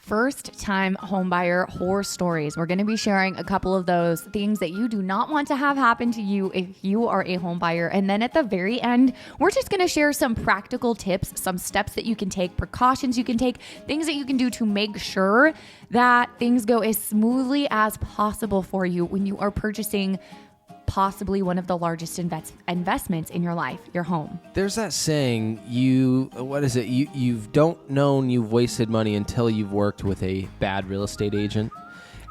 first time homebuyer horror stories. We're going to be sharing a couple of those things that you do not want to have happen to you if you are a homebuyer. And then at the very end, we're just going to share some practical tips, some steps that you can take, precautions you can take, things that you can do to make sure that things go as smoothly as possible for you when you are purchasing possibly one of the largest investments in your life, your home. There's that saying, you've don't known you've wasted money until you've worked with a bad real estate agent.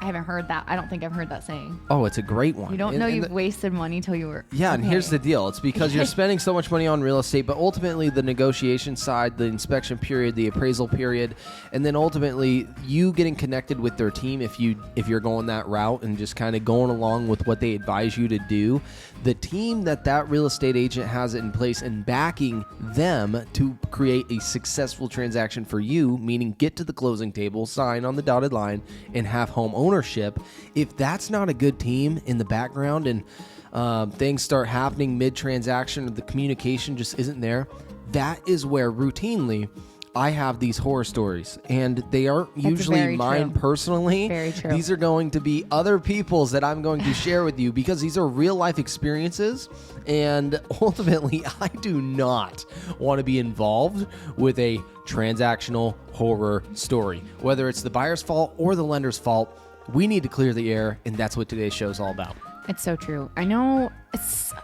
I haven't heard that. I don't think I've heard that saying. Oh, it's a great one. You don't know you've wasted money till you were... Yeah, okay. And here's the deal. It's because you're spending so much money on real estate, but ultimately the negotiation side, the inspection period, the appraisal period, and then ultimately you getting connected with their team if you're going that route and just kind of going along with what they advise you to do. The team that real estate agent has in place and backing them to create a successful transaction for you, meaning get to the closing table, sign on the dotted line, and have home ownership. If that's not a good team in the background and things start happening mid-transaction or the communication just isn't there, that is where routinely I have these horror stories, and they aren't usually mine personally. Very true. These are going to be other people's that I'm going to share with you because these are real life experiences, and ultimately I do not want to be involved with a transactional horror story. Whether it's the buyer's fault or the lender's fault, we need to clear the air, and that's what today's show is all about. It's so true. I know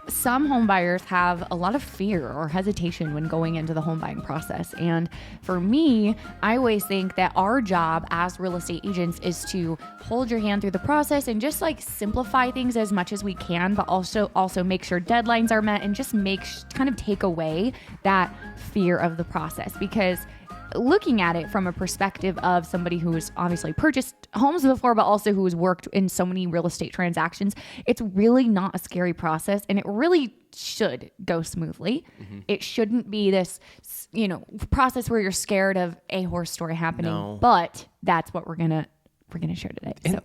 some home buyers have a lot of fear or hesitation when going into the home buying process. And for me, I always think that our job as real estate agents is to hold your hand through the process and just like simplify things as much as we can, but also make sure deadlines are met and just kind of take away that fear of the process. Because looking at it from a perspective of somebody who has obviously purchased homes before, but also who has worked in so many real estate transactions, it's really not a scary process, and it really should go smoothly. Mm-hmm. It shouldn't be this, process where you're scared of a horror story happening. No. But that's what we're gonna share today. And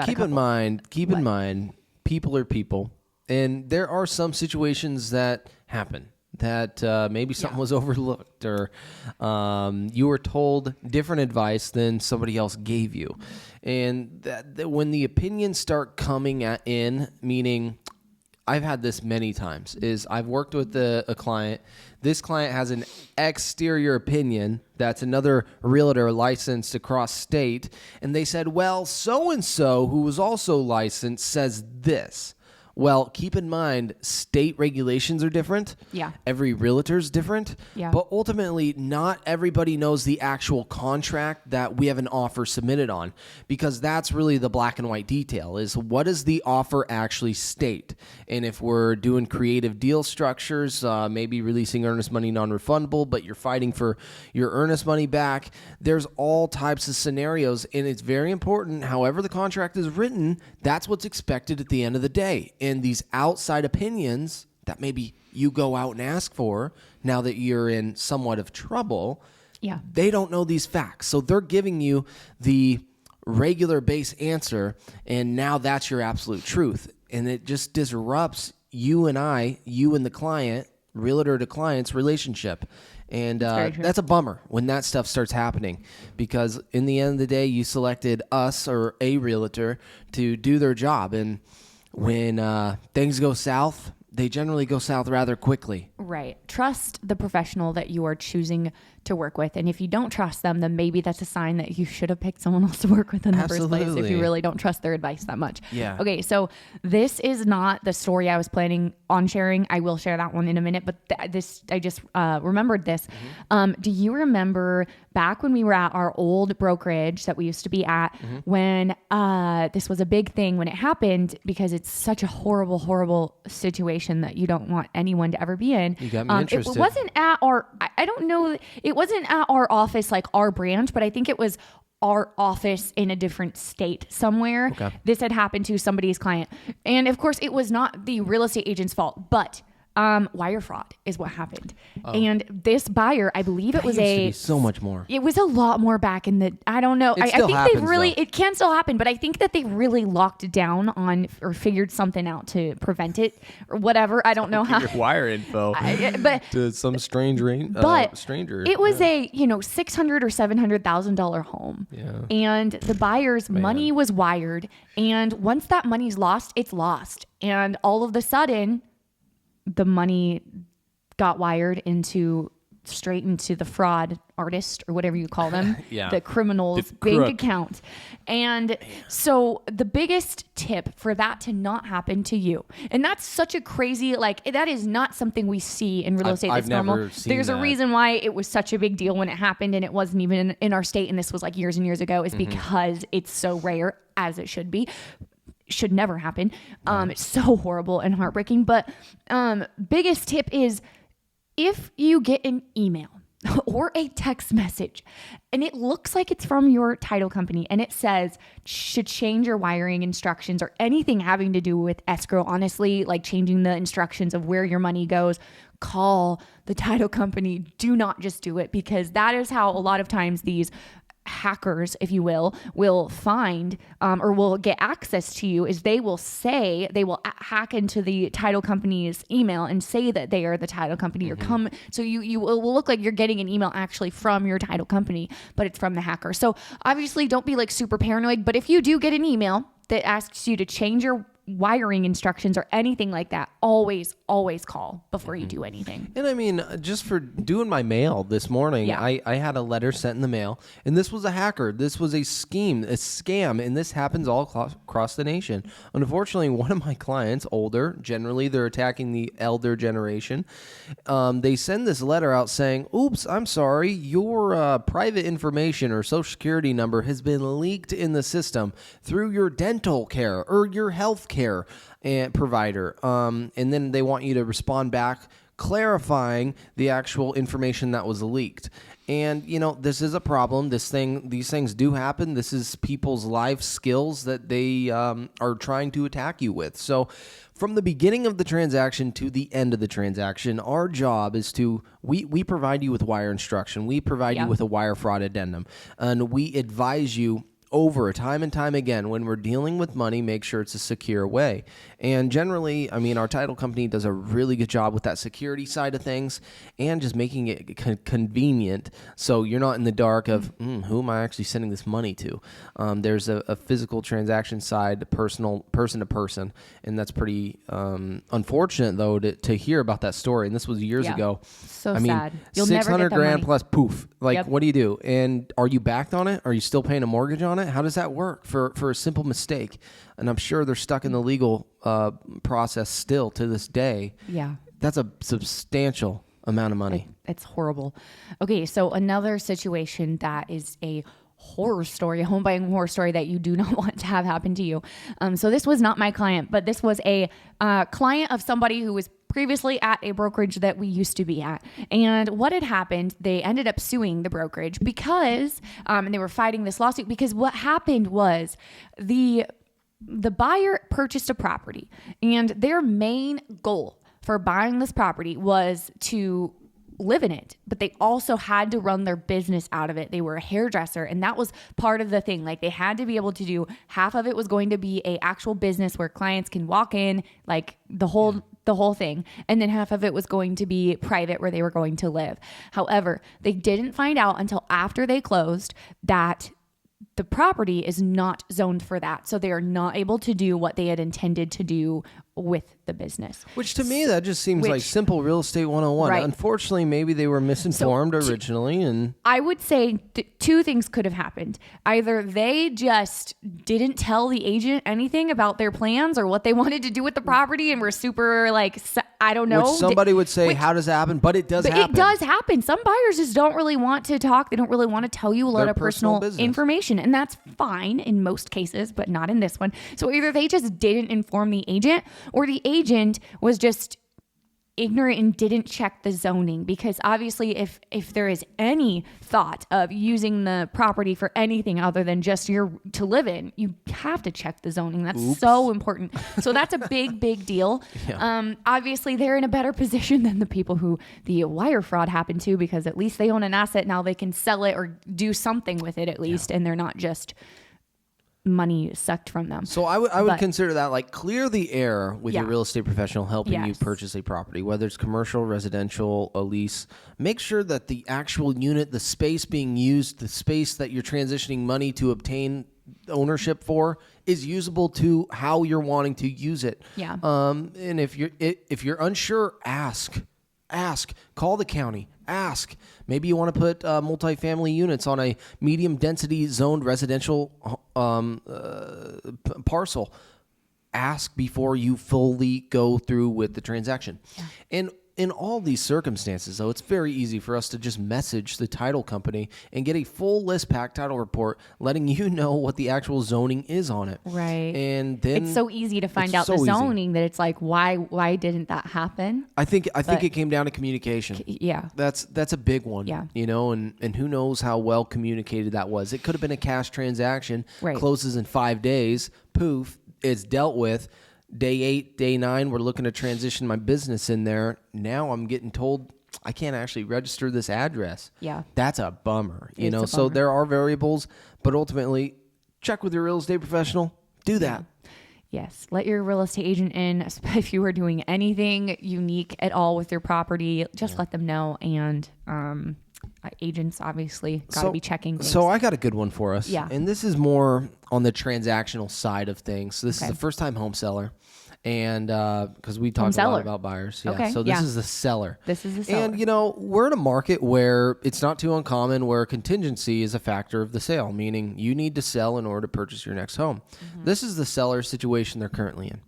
keep in mind, people are people, and there are some situations that happen that maybe something was overlooked, or you were told different advice than somebody else gave you. And that when the opinions start coming in, meaning I've had this many times, is I've worked with a client. This client has an exterior opinion that's another realtor licensed across state, and they said, well, so-and-so who was also licensed says this. Well, keep in mind, state regulations are different. Yeah. Every realtor is different. Yeah. But ultimately, not everybody knows the actual contract that we have an offer submitted on, because that's really the black and white detail, is what does the offer actually state? And if we're doing creative deal structures, maybe releasing earnest money non-refundable, but you're fighting for your earnest money back, there's all types of scenarios. And it's very important, however the contract is written, that's what's expected at the end of the day. And these outside opinions that maybe you go out and ask for now that you're in somewhat of trouble, they don't know these facts. So they're giving you the regular base answer, and now that's your absolute truth. And it just disrupts you and the client, realtor to client's relationship. And that's a bummer when that stuff starts happening, because in the end of the day, you selected us or a realtor to do their job. And when things go south, they generally go south rather quickly. Right. Trust the professional that you are choosing to work with. And if you don't trust them, then maybe that's a sign that you should have picked someone else to work with in the first place if you really don't trust their advice that much. Yeah. Okay, so this is not the story I was planning on sharing. I will share that one in a minute, but I just remembered this. Mm-hmm. Do you remember back when we were at our old brokerage that we used to be at, mm-hmm. when this was a big thing when it happened, because it's such a horrible, horrible situation that you don't want anyone to ever be in. You got me interested. It wasn't at our, I don't know, it wasn't at our office, like our branch, but I think it was our office in a different state somewhere. Okay. This had happened to somebody's client. And of course, it was not the real estate agent's fault, but Wire fraud is what happened. And this buyer, I believe it was used to be so much more. It was a lot more back in the, I don't know. I think happens, they've really, though. it can still happen, but I think that they really locked down on or figured something out to prevent it or whatever. I don't know how. Your wire info But To some stranger. it was a, $600,000 or $700,000 home. Yeah. And the buyer's money was wired. And once that money's lost, it's lost. And all of a sudden, the money got wired straight into the fraud artist or whatever you call them, Yeah. the criminal's The bank crook. account. And so the biggest tip for that to not happen to you, and that's such a crazy, that is not something we see in real estate that's I've normal. never seen There's a that. reason why it was such a big deal when it happened and it wasn't even in our state, and this was like years and years ago, is because it's so rare, as it should be. Should never happen. It's so horrible and heartbreaking. But biggest tip is, if you get an email or a text message and it looks like it's from your title company and it says should change your wiring instructions or anything having to do with escrow, honestly, like changing the instructions of where your money goes, call the title company. Do not just do it, because that is how a lot of times these hackers, if you will find or will get access to you. Is they will hack into the title company's email and say that they are the title company, or come, so you will look like you're getting an email actually from your title company, but it's from the hacker. So obviously don't be like super paranoid, but if you do get an email that asks you to change your wiring instructions or anything like that, always call before you do anything. And I mean, just for doing my mail this morning, Yeah. I had a letter sent in the mail, and this was a hacker. This was a scam, and this happens all across the nation. Unfortunately, one of my clients, older, generally they're attacking the elder generation, they send this letter out saying, oops, I'm sorry, your private information or social security number has been leaked in the system through your dental care or your health care and provider, and then they want you to respond back clarifying the actual information that was leaked. And this is a problem. These things do happen. This is people's life skills that they are trying to attack you with. So from the beginning of the transaction to the end of the transaction, our job is to we provide you with wire instruction, we provide you with a wire fraud addendum, and we advise you over time and time again, when we're dealing with money, make sure it's a secure way. And generally, I mean, our title company does a really good job with that security side of things and just making it convenient, so you're not in the dark of who am I actually sending this money to. There's a physical transaction side, person to person, and that's pretty unfortunate though to hear about that story. And this was years ago. So I mean, sad. You'll never get that $600,000 money. plus poof. Like, Yep. what do you do? And are you backed on it? Are you still paying a mortgage on it? How does that work for a simple mistake? And I'm sure they're stuck in the legal process still to this day. Yeah. That's a substantial amount of money. It's horrible. Okay, so another situation that is a horror story, a home buying horror story that you do not want to have happen to you. So this was not my client, but this was a client of somebody who was previously at a brokerage that we used to be at. And what had happened, they ended up suing the brokerage because, and they were fighting this lawsuit because what happened was the buyer purchased a property, and their main goal for buying this property was to live in it, but they also had to run their business out of it. They were a hairdresser, and that was part of the thing. Like, they had to be able to do, half of it was going to be a actual business where clients can walk in, like the whole thing, and then half of it was going to be private where they were going to live. However, they didn't find out until after they closed that the property is not zoned for that. So they are not able to do what they had intended to do with the business. Which to me, that just seems like simple real estate 101. Right. Unfortunately, maybe they were misinformed originally. And I would say two things could have happened. Either they just didn't tell the agent anything about their plans or what they wanted to do with the property and were super like, I don't know. which somebody would say, how does that happen? But it does happen. It does happen. Some buyers just don't really want to talk. They don't really want to tell you a lot Their of personal business. information. And that's fine in most cases, but not in this one. So either they just didn't inform the agent, or the agent was just ignorant and didn't check the zoning, because obviously if there is any thought of using the property for anything other than just to live in, you have to check the zoning. That's so important. So that's a big deal. Yeah. Obviously they're in a better position than the people who the wire fraud happened to, because at least they own an asset. Now they can sell it or do something with it at least. And they're not just money sucked from them. So I would consider that like clear the air with your real estate professional helping you purchase a property, whether it's commercial, residential, a lease. Make sure that the actual unit, the space being used, the space that you're transitioning money to obtain ownership for is usable to how you're wanting to use it. Yeah. And if you're unsure, ask, call the county. Ask. Maybe you want to put multifamily units on a medium density zoned residential parcel. Ask before you fully go through with the transaction. Yeah. And in all these circumstances, though, it's very easy for us to just message the title company and get a full list pack title report letting you know what the actual zoning is on it. Right. And then it's so easy to find out the zoning that it's like, why didn't that happen? I think it came down to communication. Yeah. That's a big one. Yeah. And who knows how well communicated that was. It could have been a cash transaction, closes in 5 days, poof, it's dealt with. Day 8, day 9, we're looking to transition my business in there. Now I'm getting told I can't actually register this address. Yeah. That's a bummer. It's a bummer. So there are variables, but ultimately check with your real estate professional. Do that. Yes. Let your real estate agent in. If you are doing anything unique at all with your property, just let them know. And agents obviously got to be checking things. So I got a good one for us. Yeah. And this is more on the transactional side of things. So this is the first time home seller. And because we talked a lot about buyers. Yeah. Okay. So this is the seller. This is the seller. And, we're in a market where it's not too uncommon where contingency is a factor of the sale, meaning you need to sell in order to purchase your next home. Mm-hmm. This is the seller situation they're currently in.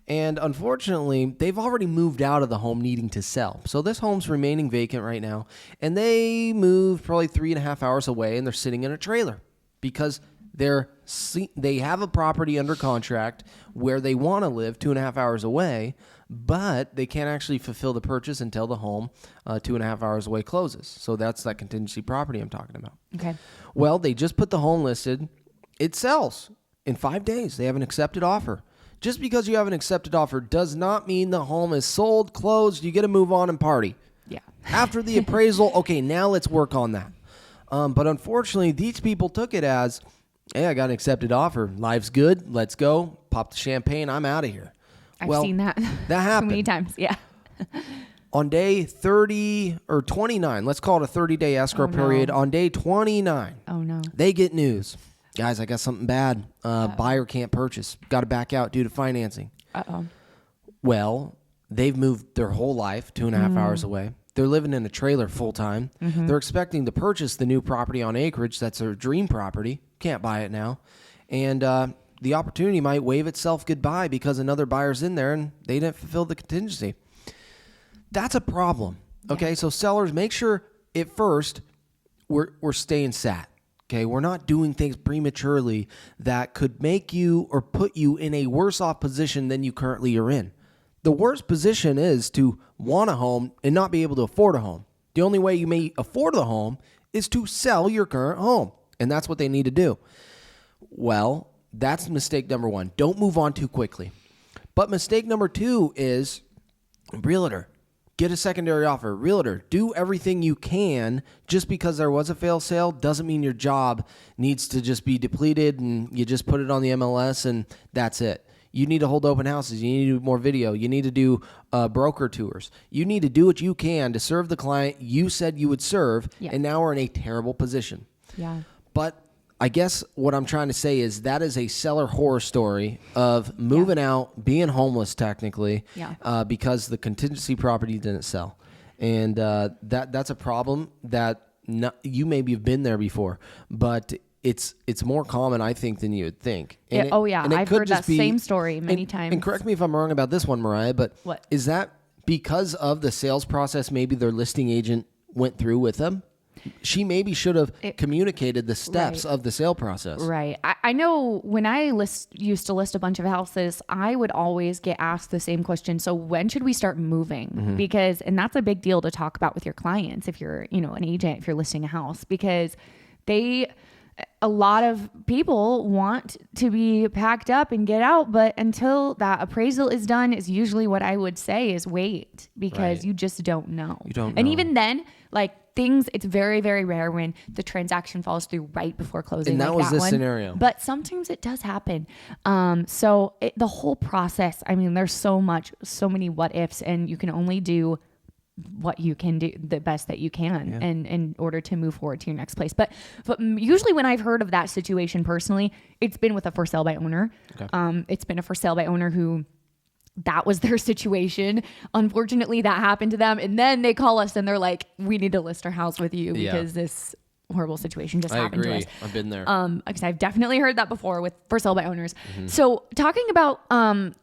And unfortunately, they've already moved out of the home needing to sell. So this home's remaining vacant right now. And they moved probably 3.5 hours away, and they're sitting in a trailer because they have a property under contract where they want to live 2.5 hours away, but they can't actually fulfill the purchase until the home 2.5 hours away closes. So that's that contingency property I'm talking about. Okay. Well, they just put the home listed. It sells in 5 days. They have an accepted offer. Just because you have an accepted offer does not mean the home is sold, closed. You get to move on and party. Yeah. After the appraisal, okay, now let's work on that. But unfortunately, these people took it as, hey, I got an accepted offer. Life's good. Let's go. Pop the champagne. I'm out of here. I've seen that. That happened. So many times. Yeah. On day 30 or 29, let's call it a 30-day escrow period. On day 29, they get news. Guys, I got something bad. Buyer can't purchase. Got to back out due to financing. Uh-oh. Well, they've moved their whole life 2.5 hours away. They're living in a trailer full time. Mm-hmm. They're expecting to purchase the new property on acreage. That's their dream property. Can't buy it now. And the opportunity might wave itself goodbye because another buyer's in there and they didn't fulfill the contingency. That's a problem. Okay, so sellers, make sure at first we're staying sat. Okay, we're not doing things prematurely that could make you or put you in a worse off position than you currently are in. The worst position is to want a home and not be able to afford a home. The only way you may afford the home is to sell your current home, and that's what they need to do. Well, that's mistake number 1. Don't move on too quickly. But mistake number 2 is realtor. Get a secondary offer. Realtor, do everything you can. Just because there was a failed sale doesn't mean your job needs to just be depleted and you just put it on the MLS and that's it. You need to hold open houses. You need to do more video. You need to do broker tours. You need to do what you can to serve the client you said you would serve, and now we're in a terrible position. Yeah. But I guess what I'm trying to say is that is a seller horror story of moving out, being homeless technically, because the contingency property didn't sell. And that's a problem that you maybe have been there before, but it's more common, I think, than you would think. And I've heard that same story many times. And correct me if I'm wrong about this one, Mariah, but what? Is that because of the sales process maybe their listing agent went through with them? She maybe should have communicated the steps of the sale process. Right. I know when I used to list a bunch of houses, I would always get asked the same question. So when should we start moving? Because, and that's a big deal to talk about with your clients if you're, an agent, if you're listing a house, because a lot of people want to be packed up and get out, but until that appraisal is done is usually what I would say is wait, because you just don't know. You don't know. And even then, it's very, very rare when the transaction falls through right before closing. And that was this scenario. But sometimes it does happen. So the whole process, there's so many what ifs, and you can only do what you can do the best that you can and in order to move forward to your next place. But usually when I've heard of that situation personally, it's been with a for sale by owner. Okay. It's been a for sale by owner who that was their situation. Unfortunately, that happened to them. And then they call us and they're like, we need to list our house with you because this horrible situation just happened to us. I've been there. Because I've definitely heard that before with for sale by owners. So talking about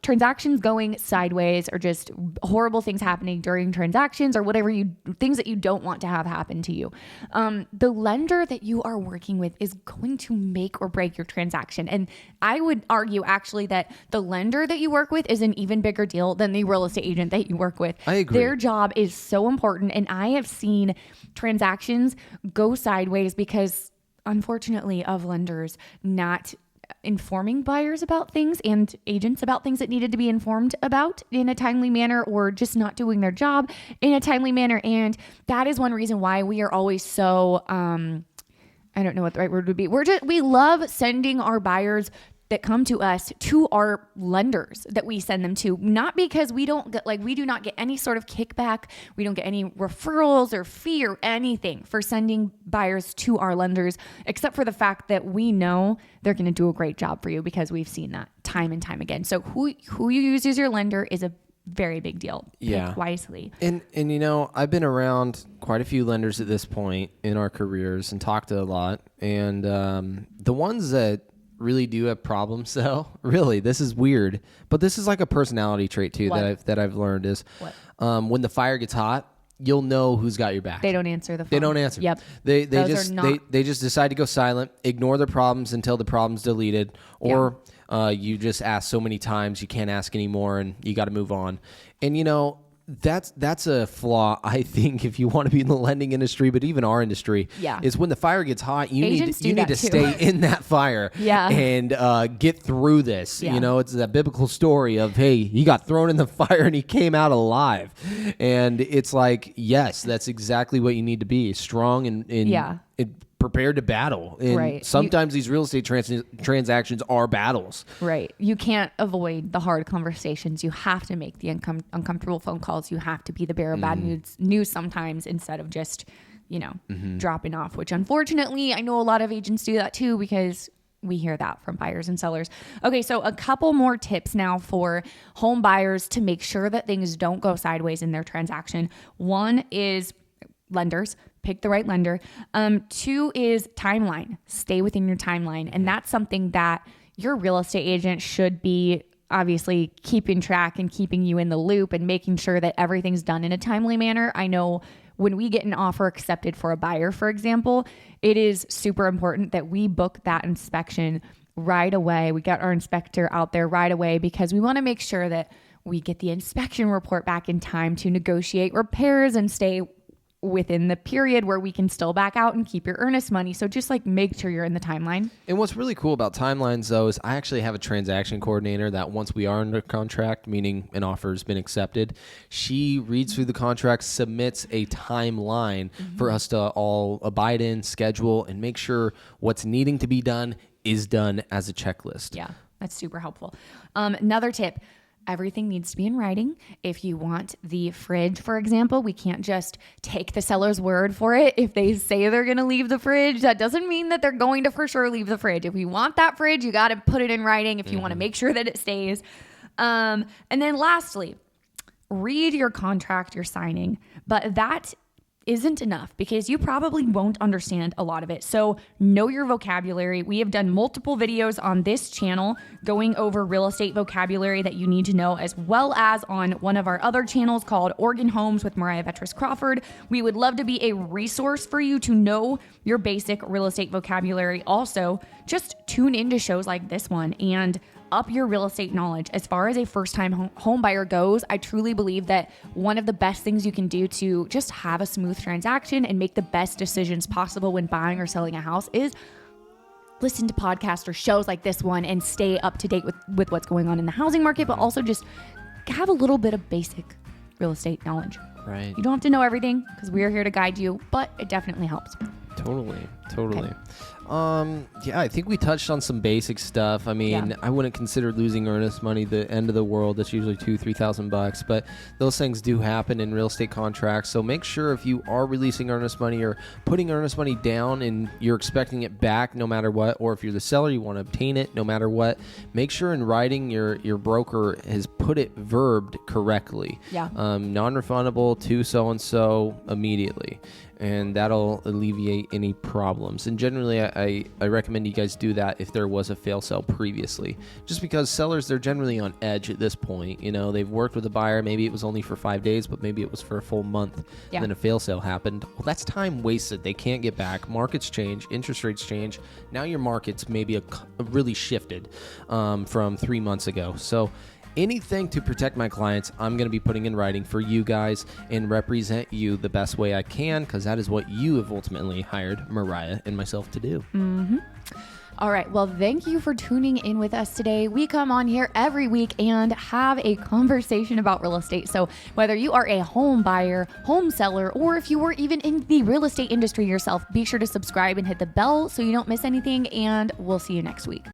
transactions going sideways or just horrible things happening during transactions or whatever things that you don't want to have happen to you. The lender that you are working with is going to make or break your transaction. And I would argue actually that the lender that you work with is an even bigger deal than the real estate agent that you work with. I agree. Their job is so important. And I have seen transactions go sideways because unfortunately of lenders not informing buyers about things and agents about things that needed to be informed about in a timely manner, or just not doing their job in a timely manner. And that is one reason why we are always so, I don't know what the right word would be. We love sending our buyers that come to us to our lenders that we send them to, not because we do not get any sort of kickback. We don't get any referrals or fee or anything for sending buyers to our lenders, except for the fact that we know they're going to do a great job for you because we've seen that time and time again. So who you use as your lender is a very big deal. Pick wisely. And I've been around quite a few lenders at this point in our careers and talked to a lot. And the ones that really do have problems though. Really, this is weird, but this is like a personality trait too that I've learned is when the fire gets hot, you'll know who's got your back. They don't answer the phone. They don't answer. Yep. They just decide to go silent, ignore their problems until the problem's deleted, or you just ask so many times you can't ask anymore and you got to move on. And that's a flaw, I think, if you want to be in the lending industry, but even our industry, is when the fire gets hot, you need to stay in that fire and get through this. Yeah. It's that biblical story of, hey, he got thrown in the fire and he came out alive. And it's like, yes, that's exactly what you need to be, strong and prepared to battle. And sometimes these real estate transactions are battles. Right. You can't avoid the hard conversations. You have to make the uncomfortable phone calls. You have to be the bearer of bad news sometimes instead of just, dropping off, which unfortunately I know a lot of agents do that too, because we hear that from buyers and sellers. Okay, so a couple more tips now for home buyers to make sure that things don't go sideways in their transaction. One is lenders. Pick the right lender. 2 is timeline. Stay within your timeline. And that's something that your real estate agent should be obviously keeping track and keeping you in the loop and making sure that everything's done in a timely manner. I know when we get an offer accepted for a buyer, for example, it is super important that we book that inspection right away. We got our inspector out there right away because we want to make sure that we get the inspection report back in time to negotiate repairs and stay within the period where we can still back out and keep your earnest money. So just make sure you're in the timeline. And what's really cool about timelines though is I actually have a transaction coordinator that once we are under contract, meaning an offer has been accepted, she reads through the contract, submits a timeline for us to all abide in, schedule, and make sure what's needing to be done is done as a checklist. Yeah, that's super helpful. Another tip. Everything needs to be in writing. If you want the fridge, for example, we can't just take the seller's word for it. If they say they're going to leave the fridge, that doesn't mean that they're going to for sure leave the fridge. If you want that fridge, you got to put it in writing if you want to make sure that it stays. And then lastly, read your contract you're signing. But that isn't enough because you probably won't understand a lot of it. So know your vocabulary. We have done multiple videos on this channel going over real estate vocabulary that you need to know, as well as on one of our other channels called Oregon Homes with Mariah Crawford. We would love to be a resource for you to know your basic real estate vocabulary. Also, just tune into shows like this one and up your real estate knowledge. As far as a first-time home buyer goes, I truly believe that one of the best things you can do to just have a smooth transaction and make the best decisions possible when buying or selling a house is listen to podcasts or shows like this one and stay up to date with what's going on in the housing market, but also just have a little bit of basic real estate knowledge. Right. You don't have to know everything because we're here to guide you, but it definitely helps. Totally. Okay. Yeah, I think we touched on some basic stuff. I mean, I wouldn't consider losing earnest money the end of the world. That's usually $2,000-$3,000, but those things do happen in real estate contracts. So make sure if you are releasing earnest money or putting earnest money down and you're expecting it back no matter what, or if you're the seller, you want to obtain it no matter what, make sure in writing your broker has put it verbed correctly. Yeah. Non-refundable to so-and-so immediately. And that'll alleviate any problems. And generally, I recommend you guys do that if there was a fail sale previously. Just because sellers, they're generally on edge at this point. You know, they've worked with a buyer. Maybe it was only for 5 days, but maybe it was for a full month. Yeah. And then a fail sale happened. Well, that's time wasted. They can't get back. Markets change. Interest rates change. Now your market's maybe really shifted from 3 months ago. So anything to protect my clients, I'm going to be putting in writing for you guys and represent you the best way I can, because that is what you have ultimately hired Mariah and myself to do. Mm-hmm. All right. Well, thank you for tuning in with us today. We come on here every week and have a conversation about real estate. So whether you are a home buyer, home seller, or if you were even in the real estate industry yourself, be sure to subscribe and hit the bell so you don't miss anything. And we'll see you next week.